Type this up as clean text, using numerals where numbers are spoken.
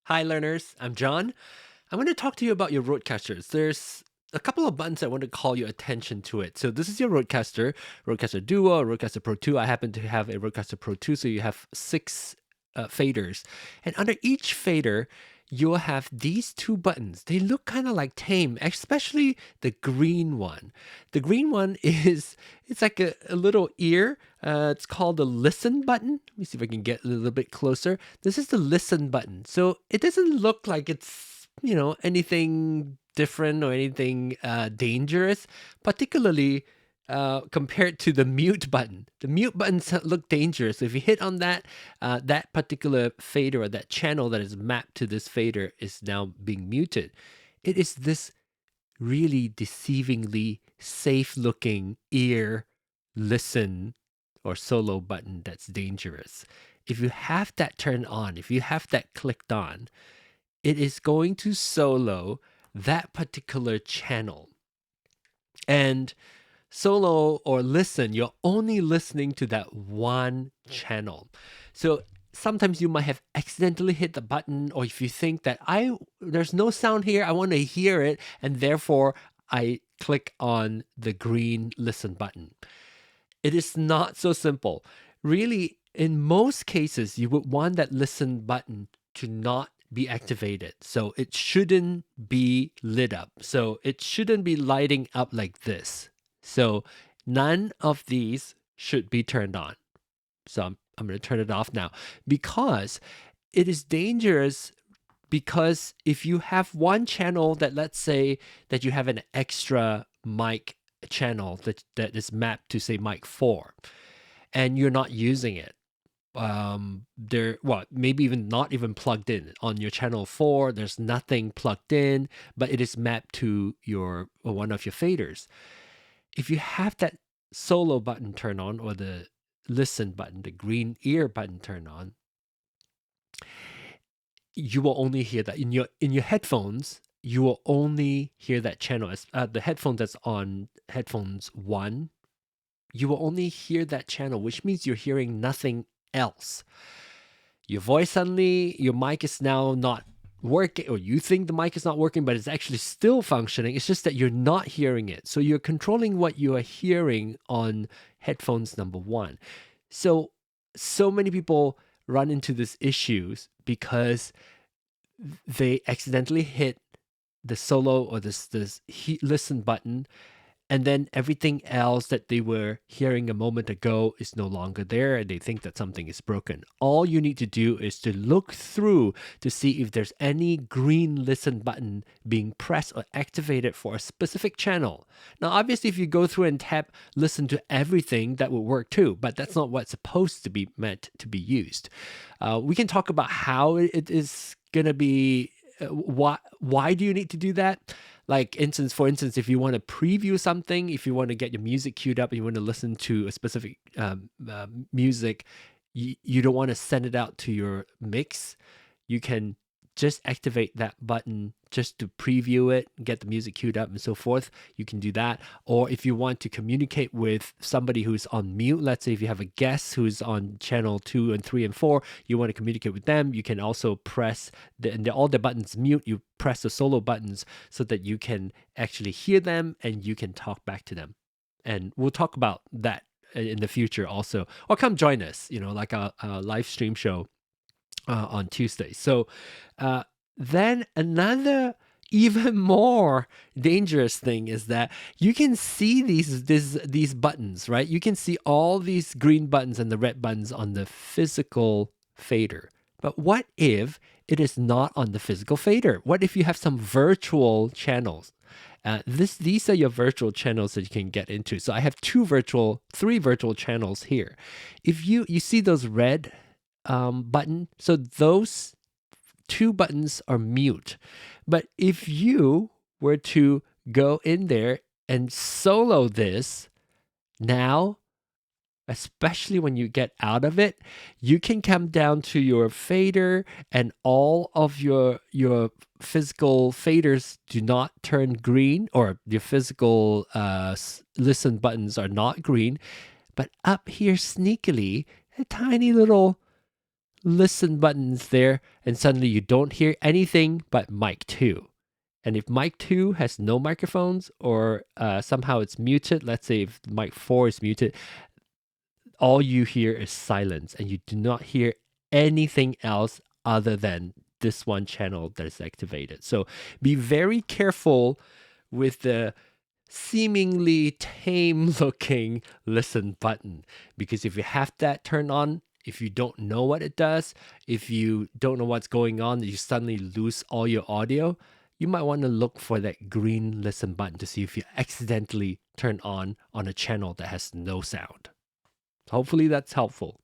Hi, learners. I'm John. I'm going to talk to you about your roadcasters. There's a couple of buttons I want to call your attention to it. So this is your RØDECaster Duo, RØDECaster Pro 2. I happen to have a RØDECaster Pro 2, so you have six faders. And under each fader, you'll have these two buttons. They look kind of like tame, especially the green one. The green one it's like a little ear. It's called the listen button. Let me see if I can get a little bit closer. This is the listen button. So it doesn't look like it's, anything different or anything dangerous, particularly compared to the mute button. The mute buttons look dangerous. If you hit on that, that particular fader or that channel that is mapped to this fader is now being muted. It is this really deceivingly safe looking ear listen or solo button that's dangerous. If you have that turned on, if you have that clicked on, it is going to solo that particular channel. And solo or listen, you're only listening to that one channel. So sometimes you might have accidentally hit the button, or if you think that there's no sound here, I want to hear it, and therefore I click on the green listen button. It is not so simple. Really, in most cases, you would want that listen button to not be activated. So it shouldn't be lit up. So it shouldn't be lighting up like this. So none of these should be turned on. So I'm going to turn it off now because it is dangerous. Because if you have one channel that, let's say that you have an extra mic channel that is mapped to say mic 4 and you're not using it, maybe even not even plugged in on your channel 4, there's nothing plugged in, but it is mapped to your one of your faders. If you have that solo button turned on or the listen button, the green ear button turned on, you will only hear that in your headphones. You will only hear that channel as the headphone that's on headphones 1. You will only hear that channel, which means you're hearing nothing else. Your voice suddenly, your mic is now not working, or you think the mic is not working, but it's actually still functioning. It's just that you're not hearing it. So you're controlling what you are hearing on headphones number 1. So many people run into these issues because they accidentally hit the solo or this listen button, and then everything else that they were hearing a moment ago is no longer there, and they think that something is broken. All you need to do is to look through to see if there's any green listen button being pressed or activated for a specific channel. Now, obviously, if you go through and tap listen to everything, that would work too, but that's not what's supposed to be meant to be used. We can talk about how it is going to be. Why do you need to do that? Like, for instance, if you want to preview something, if you want to get your music queued up, and you want to listen to a specific music, you don't want to send it out to your mix, you can just activate that button just to preview it, get the music queued up and so forth. You can do that. Or if you want to communicate with somebody who's on mute, let's say if you have a guest who's on channel 2 and 3 and 4, you want to communicate with them, you can also press all the buttons mute, you press the solo buttons so that you can actually hear them and you can talk back to them. And we'll talk about that in the future also. Or come join us, like a live stream show on Tuesday. So then another even more dangerous thing is that you can see these buttons, right? You can see all these green buttons and the red buttons on the physical fader. But what if it is not on the physical fader? What if you have some virtual channels? These are your virtual channels that you can get into. So I have three virtual channels here. If you see those red button, so those 2 buttons are mute. But if you were to go in there and solo this, now, especially when you get out of it, you can come down to your fader and all of your physical faders do not turn green, or your physical listen buttons are not green. But up here sneakily, a tiny little listen button is there, and suddenly you don't hear anything but mic 2. And if mic 2 has no microphones, or somehow it's muted, let's say if mic 4 is muted, all you hear is silence, and you do not hear anything else other than this one channel that is activated. So be very careful with the seemingly tame looking listen button, because if you have that turned on, if you don't know what it does, if you don't know what's going on, you suddenly lose all your audio, you might want to look for that green listen button to see if you accidentally turn on a channel that has no sound. Hopefully that's helpful.